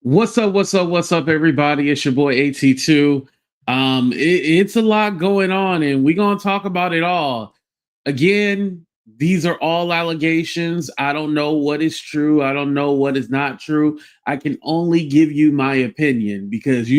What's up? What's up? What's up, everybody? It's your boy AT2. It's a lot going on, and we're gonna talk about it all. Again, these are all allegations. I don't know what is true. I don't know what is not true. I can only give you my opinion because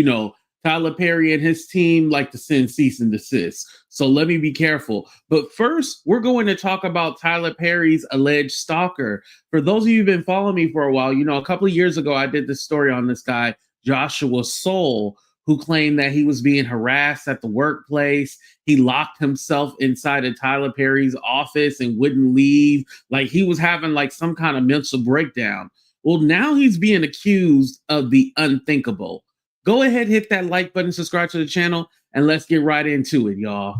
Tyler Perry and his team like to send cease and desist. So let me be careful. But first, we're going to talk about Tyler Perry's alleged stalker. For those of you who've been following me for a while, a couple of years ago, I did this story on this guy, Joshua Soul, who claimed that he was being harassed at the workplace. He locked himself inside of Tyler Perry's office and wouldn't leave. Like he was having like some kind of mental breakdown. Well, now he's being accused of the unthinkable. Go ahead, hit that like button, subscribe to the channel, and let's get right into it, y'all.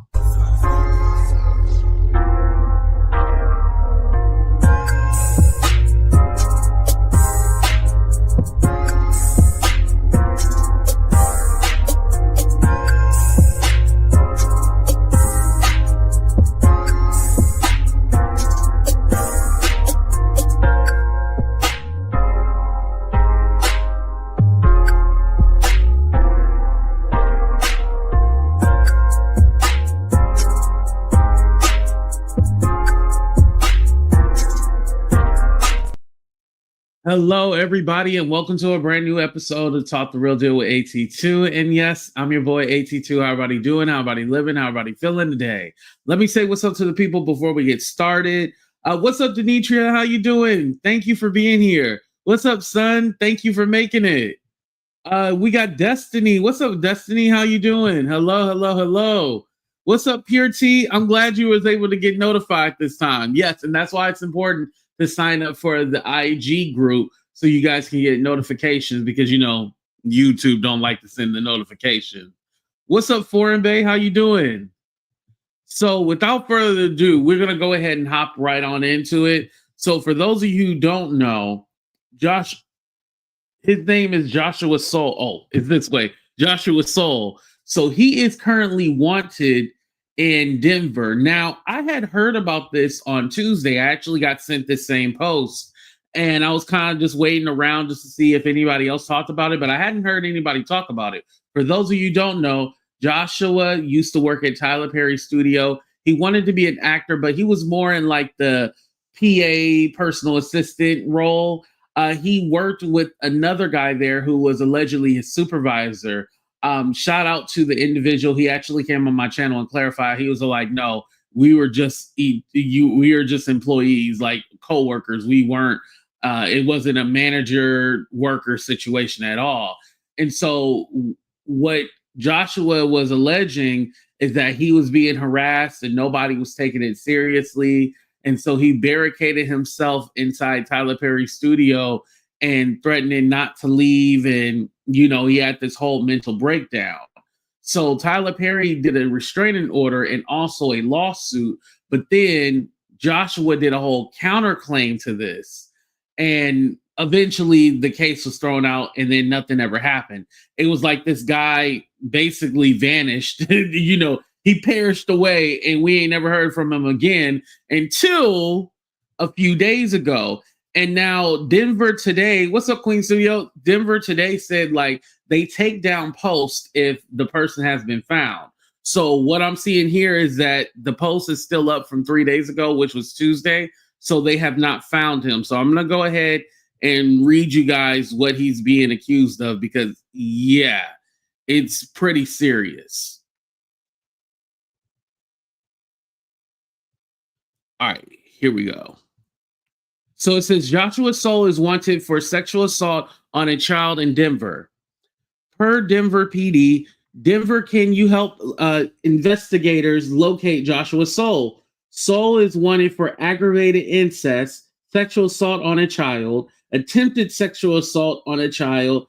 Hello, everybody, and welcome to a brand new episode of Talk the Real Deal with AT2. And yes, I'm your boy AT2. How everybody doing? How everybody living? How everybody feeling today? Let me say what's up to the people before we get started. What's up, Denitria? How you doing? Thank you for being here. What's up, son? Thank you for making it. We got Destiny. What's up, Destiny? How you doing? Hello, hello, hello. What's up, Pure T? I'm glad you was able to get notified this time. Yes, and that's why it's important to sign up for the IG group so you guys can get notifications because YouTube don't like to send the notification. What's up, Foreign Bay? How you doing? So without further ado, we're gonna go ahead and hop right on into it. So for those of you who don't know, his name is Joshua Soul. Oh, it's this way, Joshua Soul. So he is currently wanted in Denver. Now, I had heard about this on Tuesday. I actually got sent this same post, and I was kind of just waiting around just to see if anybody else talked about it, but I hadn't heard anybody talk about it. For those of you who don't know, Joshua used to work at Tyler Perry's studio. He wanted to be an actor, but he was more in like the PA personal assistant role. He worked with another guy there who was allegedly his supervisor. Shout out to the individual. He actually came on my channel and clarified. He was like, "No, we were just employees, like co-workers. We weren't. It wasn't a manager worker situation at all." And so, what Joshua was alleging is that he was being harassed and nobody was taking it seriously. And so he barricaded himself inside Tyler Perry's studio and threatening not to leave. And, he had this whole mental breakdown. So Tyler Perry did a restraining order and also a lawsuit. But then Joshua did a whole counterclaim to this. And eventually the case was thrown out and then nothing ever happened. It was like this guy basically vanished. He perished away and we ain't never heard from him again until a few days ago. And now Denver Today, what's up, Queen Studio? Denver Today said like they take down posts if the person has been found. So what I'm seeing here is that the post is still up from 3 days ago, which was Tuesday. So they have not found him. So I'm going to go ahead and read you guys what he's being accused of because, yeah, it's pretty serious. All right, here we go. So it says Joshua Soul is wanted for sexual assault on a child in Denver. Per Denver PD, Denver, can you help investigators locate Joshua Soul? Soul is wanted for aggravated incest, sexual assault on a child, attempted sexual assault on a child,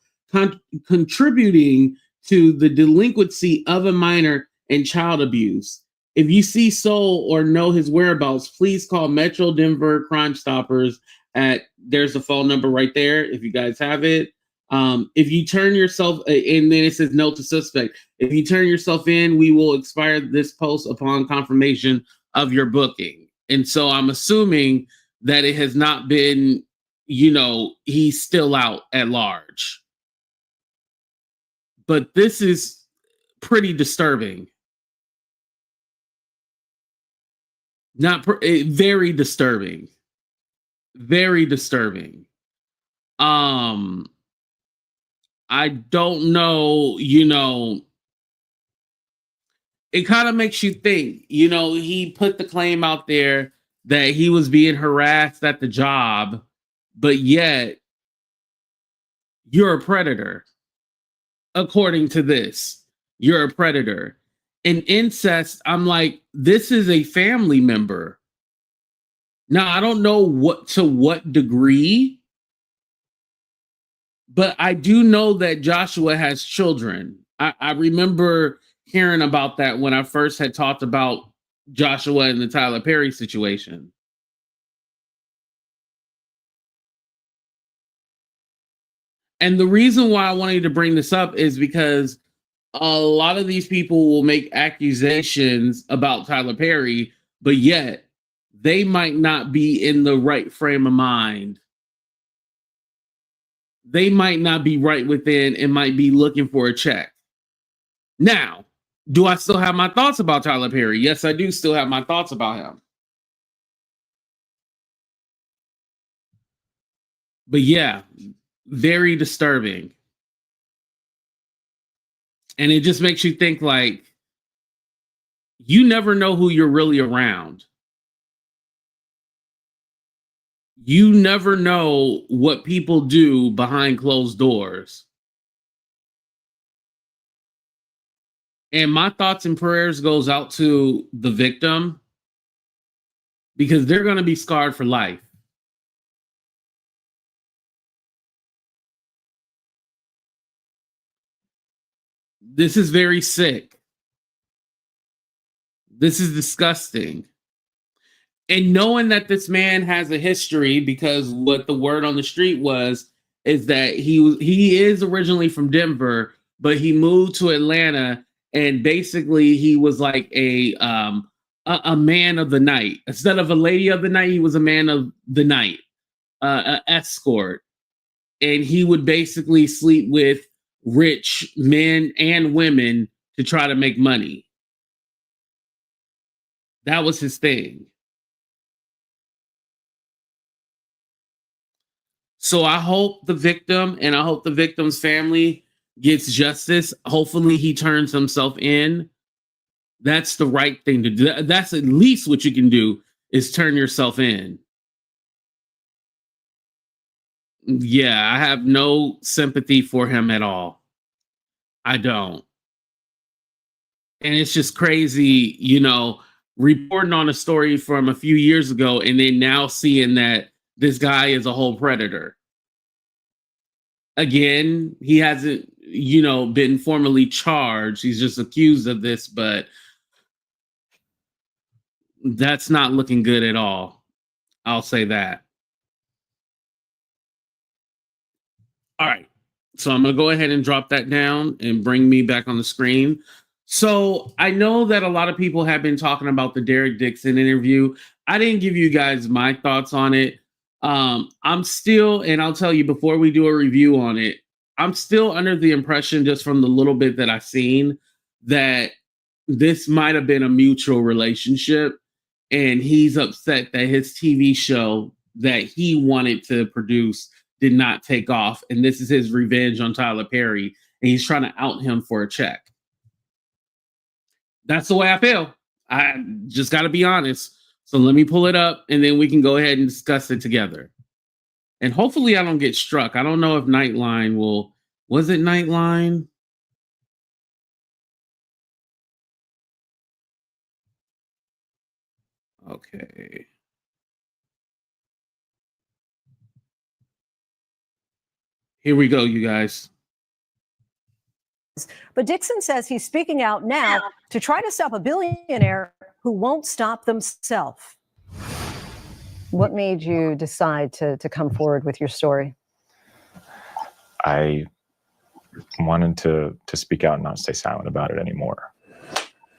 contributing to the delinquency of a minor, and child abuse. If you see Soul or know his whereabouts, please call Metro Denver Crime Stoppers there's the phone number right there if you guys have it. If you turn yourself, and then it says note to suspect. If you turn yourself in, we will expire this post upon confirmation of your booking. And so I'm assuming that it has not been, he's still out at large. but this is pretty disturbing. Very disturbing. Very disturbing. I don't know, it kind of makes you think, he put the claim out there that he was being harassed at the job, but yet you're a predator. According to this, you're a predator. In incest, I'm like, this is a family member. Now, I don't know what degree, but I do know that Joshua has children. I remember hearing about that when I first had talked about Joshua and the Tyler Perry situation. And the reason why I wanted to bring this up is because a lot of these people will make accusations about Tyler Perry, but yet they might not be in the right frame of mind. They might not be right within and might be looking for a check. Now, do I still have my thoughts about Tyler Perry? Yes, I do still have my thoughts about him. But yeah, very disturbing. And it just makes you think, like, you never know who you're really around. You never know what people do behind closed doors. And my thoughts and prayers goes out to the victim, because they're going to be scarred for life. This is very sick. This is disgusting. And knowing that this man has a history, because what the word on the street is that he is originally from Denver, but he moved to Atlanta, and basically he was like a man of the night. Instead of a lady of the night, he was a man of the night, an escort. And he would basically sleep with rich men and women to try to make money. That was his thing. So I hope the victim and I hope the victim's family gets justice. Hopefully he turns himself in. That's the right thing to do. That's at least what you can do, is turn yourself in. Yeah, I have no sympathy for him at all. I don't. And it's just crazy, reporting on a story from a few years ago and then now seeing that this guy is a whole predator. Again, he hasn't, been formally charged. He's just accused of this, but that's not looking good at all. I'll say that. All right. So I'm going to go ahead and drop that down and bring me back on the screen. So I know that a lot of people have been talking about the Derek Dixon interview. I didn't give you guys my thoughts on it. I'm still, and I'll tell you before we do a review on it, I'm still under the impression, just from the little bit that I've seen, that this might have been a mutual relationship, and he's upset that his TV show that he wanted to produce did not take off, and this is his revenge on Tyler Perry, and he's trying to out him for a check. That's the way I feel. I just got to be honest. So let me pull it up, and then we can go ahead and discuss it together. And hopefully I don't get struck. I don't know if Nightline will... Was it Nightline? Okay. Here we go, you guys. But Dixon says he's speaking out now to try to stop a billionaire who won't stop themselves. What made you decide to come forward with your story? I wanted to speak out and not stay silent about it anymore.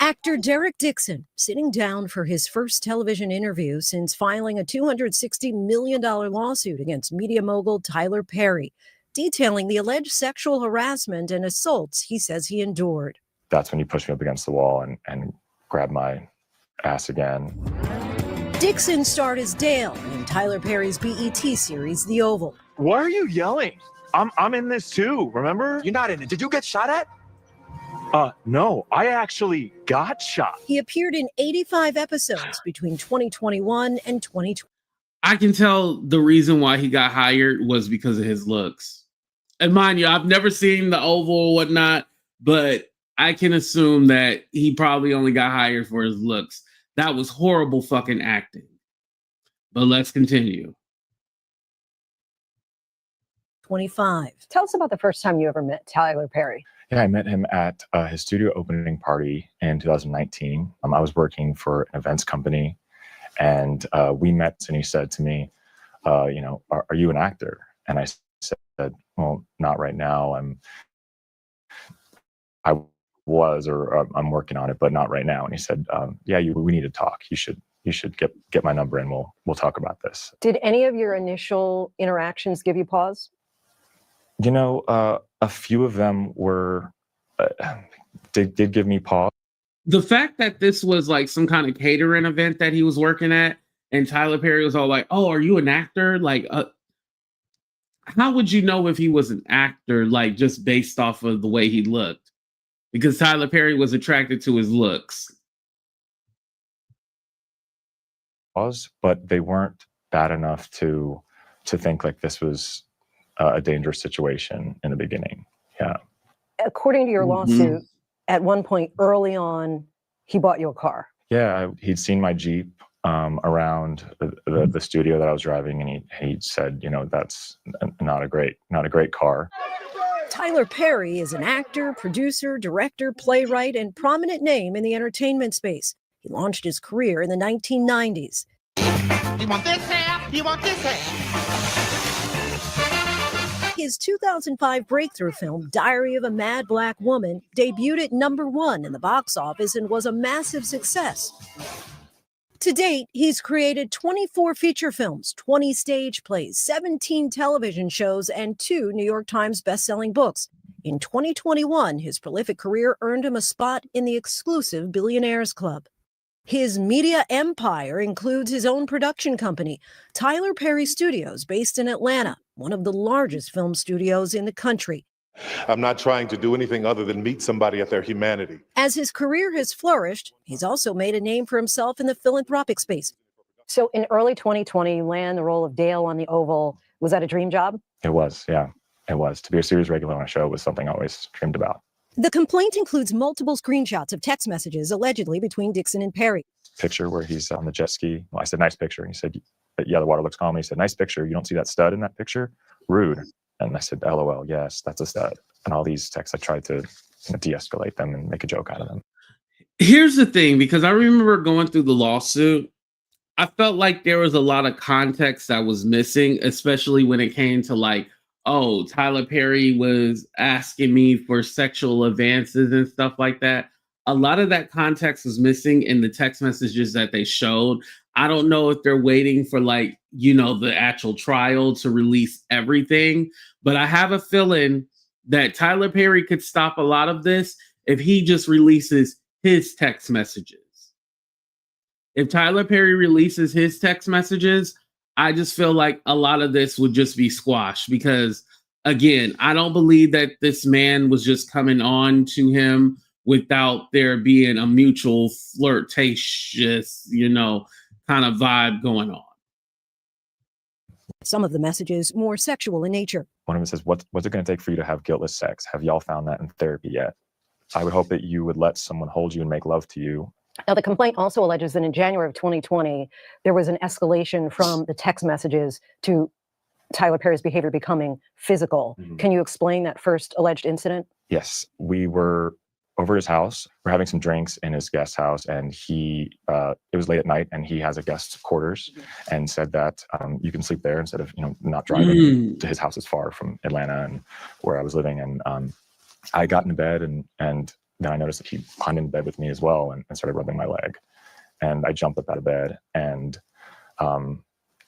Actor Derek Dixon sitting down for his first television interview since filing a $260 million lawsuit against media mogul Tyler Perry. detailing the alleged sexual harassment and assaults he says he endured. That's when he pushed me up against the wall and grabbed my ass again. Dixon starred as Dale in Tyler Perry's BET series, The Oval. Why are you yelling? I'm in this too, remember? You're not in it. Did you get shot at? No, I actually got shot. He appeared in 85 episodes between 2021 and 2020. I can tell the reason why he got hired was because of his looks. And mind you, I've never seen The Oval or whatnot, but I can assume that he probably only got hired for his looks. That was horrible fucking acting. But let's continue. 25. Tell us about the first time you ever met Tyler Perry. Yeah, I met him at his studio opening party in 2019. I was working for an events company, and we met, and he said to me, are you an actor? And I said, well, not right now. I'm working on it, but not right now. And he said, we need to talk. You should get my number and we'll talk about this. Did any of your initial interactions give you pause? A few of them were did give me pause. The fact that this was like some kind of catering event that he was working at, and Tyler Perry was all like, "Oh, are you an actor?" Like, how would you know if he was an actor? Like, just based off of the way he looked, because Tyler Perry was attracted to his looks. But they weren't bad enough to think like this was a dangerous situation in the beginning. Yeah. According to your lawsuit, at one point early on, he bought you a car. Yeah, he'd seen my Jeep around the studio that I was driving, and he said, that's not a great car. Tyler Perry is an actor, producer, director, playwright, and prominent name in the entertainment space. He launched his career in the 1990s. You want this half? You want this half? His 2005 breakthrough film, Diary of a Mad Black Woman, debuted at #1 in the box office and was a massive success. To date, he's created 24 feature films, 20 stage plays, 17 television shows, and 2 New York Times best-selling books. In 2021, his prolific career earned him a spot in the exclusive Billionaires Club. His media empire includes his own production company, Tyler Perry Studios, based in Atlanta, one of the largest film studios in the country. I'm not trying to do anything other than meet somebody at their humanity. As his career has flourished, he's also made a name for himself in the philanthropic space. So in early 2020, you land the role of Dale on The Oval. Was that a dream job? It was, yeah. It was. To be a series regular on a show was something I always dreamed about. The complaint includes multiple screenshots of text messages allegedly between Dixon and Perry. Picture where he's on the jet ski. Well, I said, nice picture. And he said, yeah, the water looks calm. And he said, nice picture. You don't see that stud in that picture? Rude. And I said, LOL, yes, that's a stud. And all these texts, I tried to de-escalate them and make a joke out of them. Here's the thing, because I remember going through the lawsuit, I felt like there was a lot of context that was missing, especially when it came to like, oh, Tyler Perry was asking me for sexual advances and stuff like that. A lot of that context was missing in the text messages that they showed. I don't know if they're waiting for like, the actual trial to release everything, but I have a feeling that Tyler Perry could stop a lot of this if he just releases his text messages. If Tyler Perry releases his text messages, I just feel like a lot of this would just be squashed because, again, I don't believe that this man was just coming on to him without there being a mutual flirtatious, kind of vibe going on. Some of the messages more sexual in nature. One of them says, what's it going to take for you to have guiltless sex? Have y'all found that in therapy yet? I would hope that you would let someone hold you and make love to you. Now, the complaint also alleges that in January of 2020, there was an escalation from the text messages to Tyler Perry's behavior becoming physical. Mm-hmm. Can you explain that first alleged incident? Yes, we were over at his house. We're having some drinks in his guest house, and it was late at night, and he has a guest quarters, and said that you can sleep there instead of not driving to his house is far from Atlanta and where I was living. And I got into bed, and then I noticed that he hung in bed with me as well, and started rubbing my leg. And I jumped up out of bed, and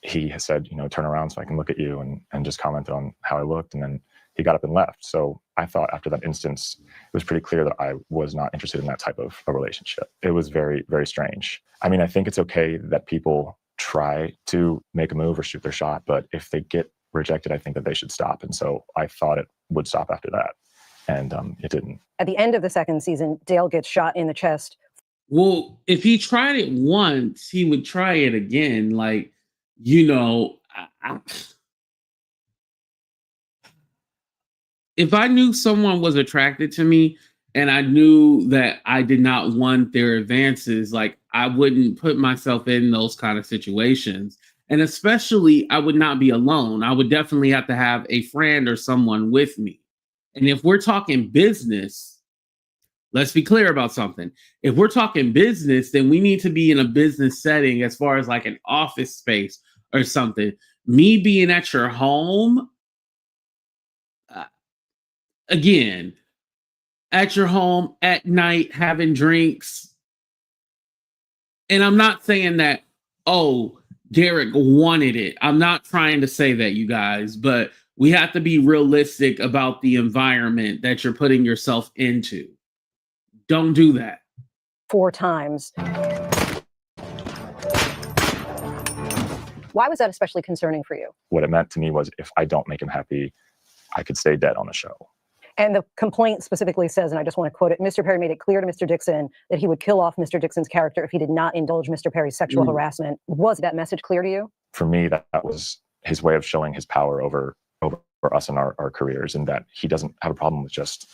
he has said, turn around so I can look at you, and just commented on how I looked. And then he got up and left. So I thought after that instance, it was pretty clear that I was not interested in that type of a relationship. It was very, very strange. I mean, I think it's okay that people try to make a move or shoot their shot, but if they get rejected, I think that they should stop. And so I thought it would stop after that. And it didn't. At the end of the second season, Dale gets shot in the chest. Well, if he tried it once, he would try it again. Like, you know, if I knew someone was attracted to me and I knew that I did not want their advances, like, I wouldn't put myself in those kind of situations. And especially, I would not be alone. I would definitely have to have a friend or someone with me. And if we're talking business, let's be clear about something. If we're talking business, then we need to be in a business setting as far as like an office space or something. Me being at your home, again, at your home at night, having drinks. And I'm not saying that, oh, Derek wanted it. I'm not trying to say that, you guys, but we have to be realistic about the environment that you're putting yourself into. Don't do that. 4 times. Why was that especially concerning for you? What it meant to me was if I don't make him happy, I could stay dead on the show. And the complaint specifically says, and I just want to quote it, Mr. Perry made it clear to Mr. Dixon that he would kill off Mr. Dixon's character if he did not indulge Mr. Perry's sexual harassment. Was that message clear to you? For me, that was his way of showing his power over us and our careers, and that he doesn't have a problem with just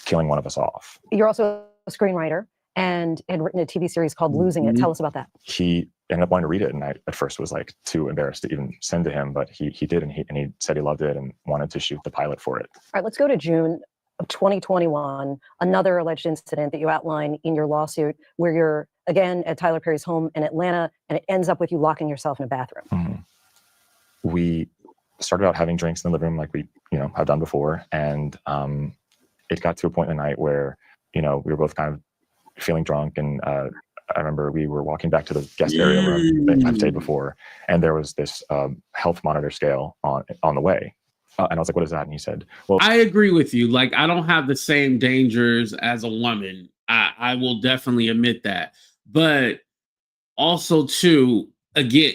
killing one of us off. You're also a screenwriter and had written a TV series called Losing It. Tell us about that. He ended up wanting to read it, and I at first was like too embarrassed to even send to him, but he did, and he said he loved it and wanted to shoot the pilot for it. All right, let's go to June of 2021, another alleged incident that you outline in your lawsuit where you're again at Tyler Perry's home in Atlanta, and it ends up with you locking yourself in a bathroom. Mm-hmm. We started out having drinks in the living room like we, have done before. And it got to a point in the night where, we were both kind of feeling drunk. And I remember we were walking back to the guest area where I've stayed before. And there was this health monitor scale on the way. And I was like, what is that? And he said, well, I agree with you. Like, I don't have the same dangers as a woman. I will definitely admit that. But also, too, again,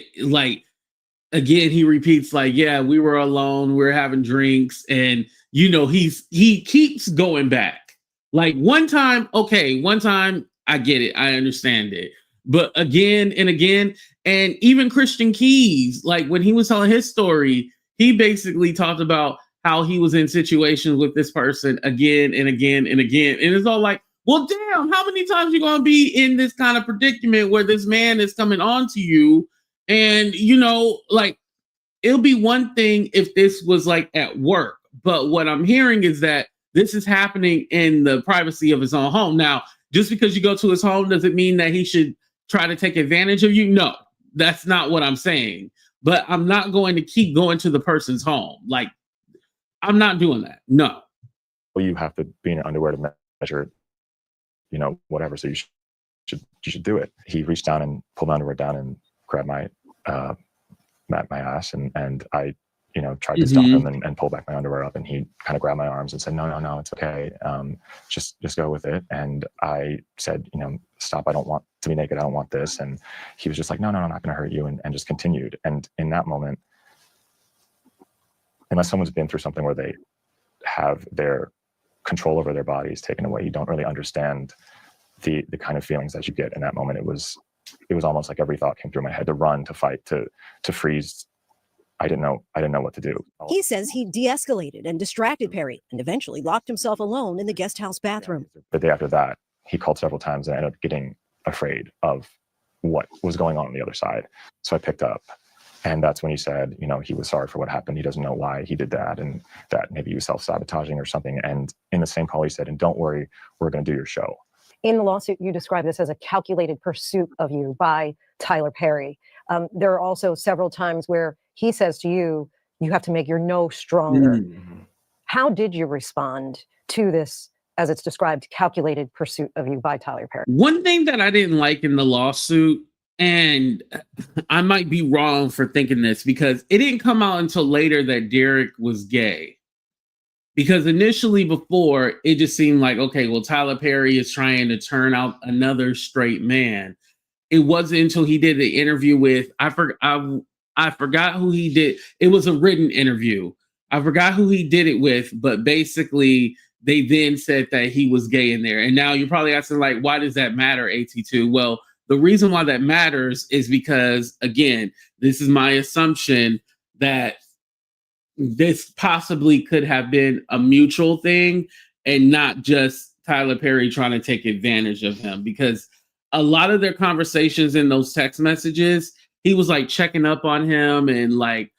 he repeats, like, yeah, we were alone. We were having drinks. And, he keeps going back. Like, one time, I get it. I understand it. But again and again, and even Christian Keys, like, when he was telling his story, he basically talked about how he was in situations with this person again and again and again. And it's all like, well, damn, how many times you going to be in this kind of predicament where this man is coming on to you? And, like, it'll be one thing if this was like at work. But what I'm hearing is that this is happening in the privacy of his own home. Now, just because you go to his home, does it mean that he should try to take advantage of you? No, that's not what I'm saying. But I'm not going to keep going to the person's home. Like, I'm not doing that. No. Well, you have to be in your underwear to measure, whatever. So you should do it. He reached down and pulled my underwear down and grabbed my ass, and I, tried to stop him and pull back my underwear up, and he kind of grabbed my arms and said, no, it's okay. Just go with it. And I said, stop. I don't want to be naked. I don't want this. And he was just like, no, I'm not going to hurt you. And just continued. And in that moment, unless someone's been through something where they have their control over their bodies taken away, you don't really understand the kind of feelings that you get in that moment. It was almost like every thought came through my head: to run, to fight, to freeze. I didn't know what to do. He says he de-escalated and distracted Perry and eventually locked himself alone in the guest house bathroom. The day after that, he called several times, and I ended up getting afraid of what was going on the other side. So I picked up, and that's when he said, he was sorry for what happened. He doesn't know why he did that, and that maybe he was self-sabotaging or something. And in the same call, he said, and don't worry, we're going to do your show. In the lawsuit, you describe this as a calculated pursuit of you by Tyler Perry. There are also several times where he says to you, you have to make your no stronger. Mm-hmm. How did you respond to this, as it's described, calculated pursuit of you by Tyler Perry? One thing that I didn't like in the lawsuit, and I might be wrong for thinking this, because it didn't come out until later that Derek was gay. Because initially before, it just seemed like, okay, well, Tyler Perry is trying to turn out another straight man. It wasn't until he did the interview with, I forgot who he did. It was a written interview. I forgot who he did it with, but basically they then said that he was gay in there. And now you're probably asking, like, why does that matter, AT2? Well, the reason why that matters is because, again, this is my assumption that this possibly could have been a mutual thing and not just Tyler Perry trying to take advantage of him, because a lot of their conversations in those text messages, he was like checking up on him and like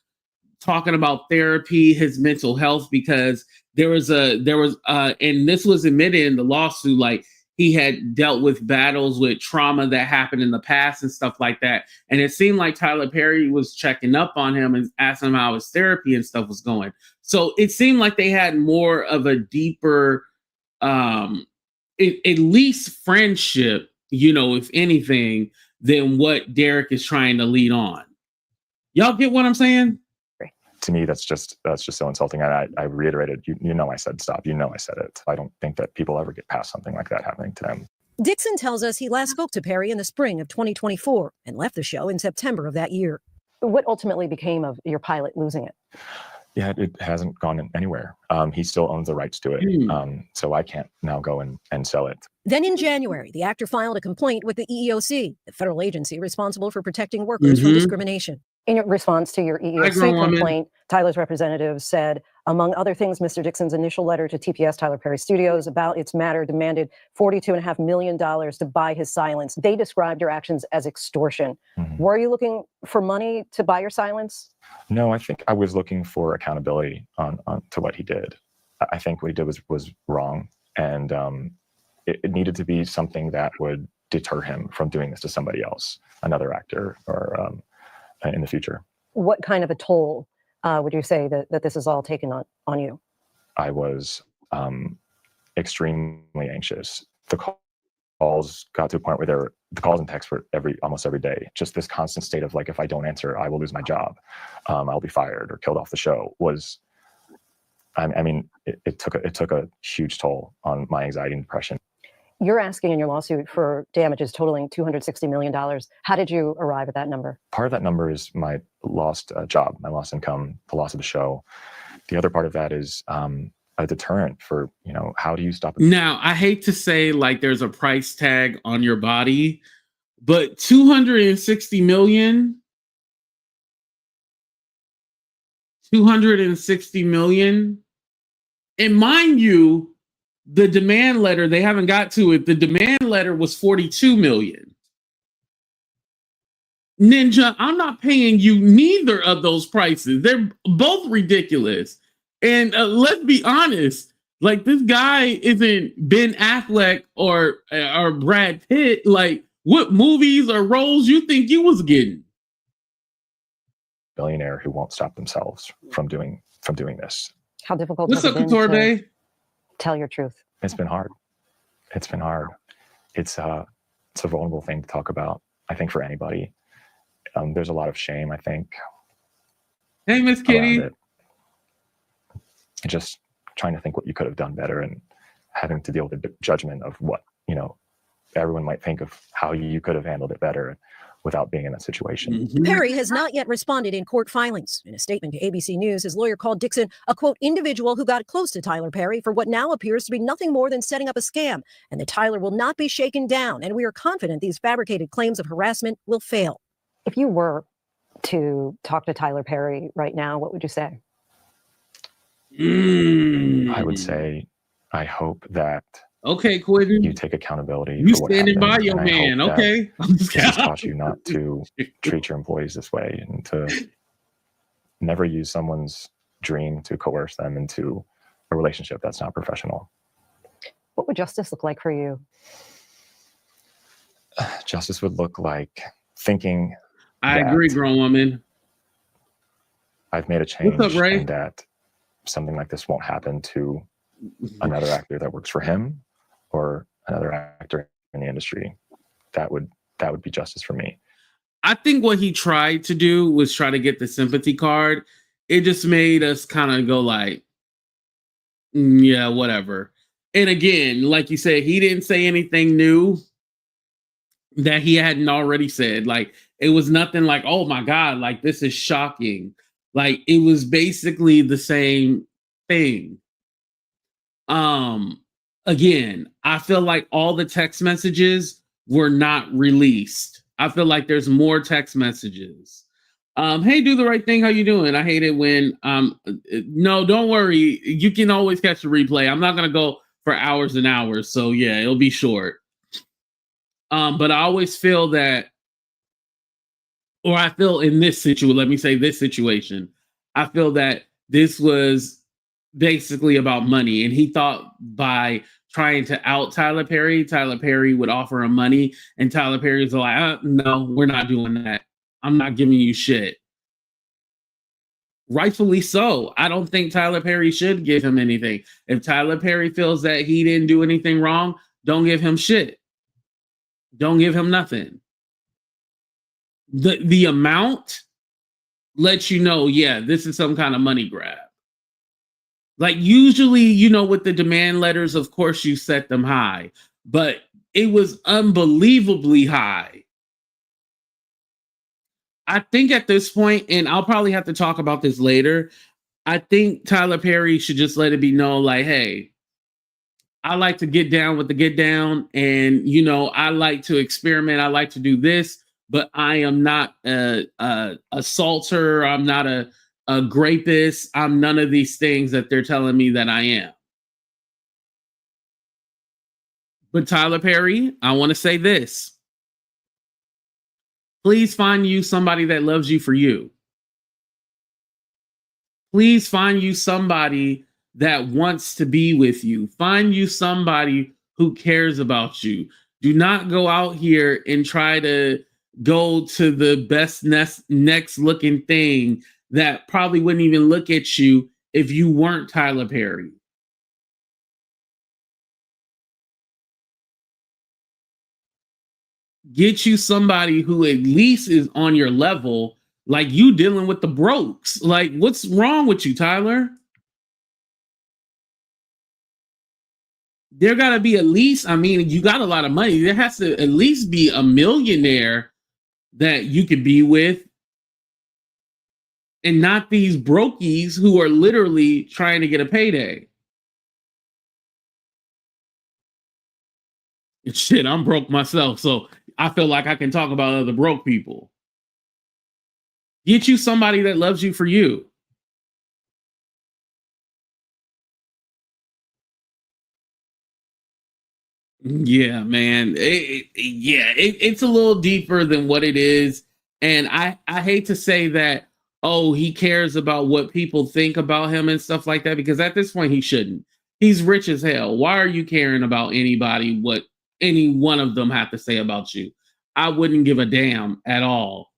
talking about therapy, his mental health, because there was and this was admitted in the lawsuit, like he had dealt with battles with trauma that happened in the past and stuff like that. And it seemed like Tyler Perry was checking up on him and asking him how his therapy and stuff was going. So it seemed like they had more of a deeper, at least friendship, if anything, than what Derek is trying to lead on. Y'all get what I'm saying? To me, that's just so insulting. And I reiterated, I said stop. I said it. I don't think that people ever get past something like that happening to them. Dixon tells us he last spoke to Perry in the spring of 2024 and left the show in September of that year. What ultimately became of your pilot losing it? Yeah, it hasn't gone anywhere. He still owns the rights to it. So I can't now go and sell it. Then in January, the actor filed a complaint with the EEOC, the federal agency responsible for protecting workers from discrimination. In response to your EEOC complaint, Tyler's representative said, among other things, Mr. Dixon's initial letter to TPS, Tyler Perry Studios, about its matter demanded $42.5 million to buy his silence. They described your actions as extortion. Were you looking for money to buy your silence? No, I think I was looking for accountability on to what he did. I think what he did was wrong. And it needed to be something that would deter him from doing this to somebody else, another actor, or in the future. What kind of a toll would you say that this is all taken on you? I was extremely anxious. The calls got to a point where the calls and texts were almost every day. Just this constant state of like, if I don't answer, I will lose my job. I'll be fired or killed off the show. It took a huge toll on my anxiety and depression. You're asking in your lawsuit for damages totaling $260 million. How did you arrive at that number? Part of that number is my lost job, my lost income, the loss of the show. The other part of that is a deterrent for, how do you stop it? Now, I hate to say like there's a price tag on your body, but $260 million, and mind you, the demand letter, they haven't got to it. The demand letter was $42 million. Ninja, I'm not paying you neither of those prices. They're both ridiculous. And let's be honest, like this guy isn't Ben Affleck or Brad Pitt. Like what movies or roles you think you was getting? Billionaire who won't stop themselves from doing this. How difficult What's has up, it been Couture? to tell your truth? It's been hard. It's a vulnerable thing to talk about, I think, for anybody. There's a lot of shame, I think. Hey, Miss Kitty. Just trying to think what you could have done better and having to deal with the judgment of what, everyone might think of how you could have handled it better without being in that situation. Perry has not yet responded in court filings. In a statement to ABC News, his lawyer called Dixon a, quote, individual who got close to Tyler Perry for what now appears to be nothing more than setting up a scam, and that Tyler will not be shaken down, and we are confident these fabricated claims of harassment will fail. If you were to talk to Tyler Perry right now, what would you say? I would say, I hope that okay, Quentin, you take accountability. You for what standing by happened, your man, okay? This has taught you not to treat your employees this way and to never use someone's dream to coerce them into a relationship that's not professional. What would justice look like for you? Justice would look like thinking. I agree, grown woman. I've made a change, What's up, Ray? and that something like this won't happen to another actor that works for him or another actor in the industry. That would be justice for me. I think what he tried to do was try to get the sympathy card. It just made us kind of go like, Yeah, whatever. And again, like you said, he didn't say anything new that he hadn't already said. Like, it was nothing like, oh my God, like this is shocking. Like, it was basically the same thing. Again, I feel like all the text messages were not released. I feel like there's more text messages. Hey, do the right thing. How you doing? I hate it when no, don't worry. You can always catch the replay. I'm not gonna go for hours and hours. So yeah, it'll be short. But I always feel that, or I feel in this situation, let me say this situation, I feel that this was basically about money. And he thought by trying to out Tyler Perry would offer him money. And Tyler Perry's like, no, we're not doing that. I'm not giving you shit. Rightfully so. I don't think Tyler Perry should give him anything. If Tyler Perry feels that he didn't do anything wrong, don't give him shit. Don't give him nothing. The amount lets you know, yeah, this is some kind of money grab. Like usually, you know, with the demand letters, of course, you set them high, but it was unbelievably high. I think at this point, and I'll probably have to talk about this later, I think Tyler Perry should just let it be known, like, hey, I like to get down with the get down, and, you know, I like to experiment. I like to do this, but I am not a assaulter. I'm not a rapist. I'm none of these things that they're telling me that I am. But Tyler Perry, I want to say this. Please find you somebody that loves you for you. Please find you somebody that wants to be with you. Find you somebody who cares about you. Do not go out here and try to go to the best next looking thing that probably wouldn't even look at you if you weren't Tyler Perry. Get you somebody who at least is on your level, like you dealing with the brokes. Like, what's wrong with you, Tyler? There gotta be at least, I mean, you got a lot of money. There has to at least be a millionaire that you could be with, and not these brokies who are literally trying to get a payday. Shit, I'm broke myself, so I feel like I can talk about other broke people. Get you somebody that loves you for you. Yeah, man. It's a little deeper than what it is. And I hate to say that, oh, he cares about what people think about him and stuff like that, because at this point he shouldn't. He's rich as hell. Why are you caring about anybody, what any one of them have to say about you? I wouldn't give a damn at all.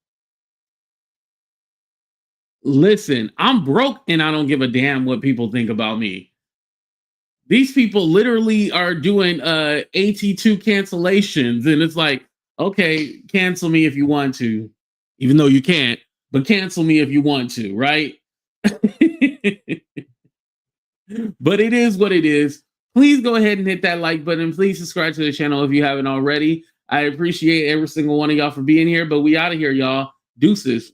Listen, I'm broke and I don't give a damn what people think about me. These people literally are doing AT2 cancellations, and it's like, okay, cancel me if you want to, even though you can't, but cancel me if you want to, right? But it is what it is. Please go ahead and hit that like button. Please subscribe to the channel if you haven't already. I appreciate every single one of y'all for being here, but we out of here, y'all. Deuces.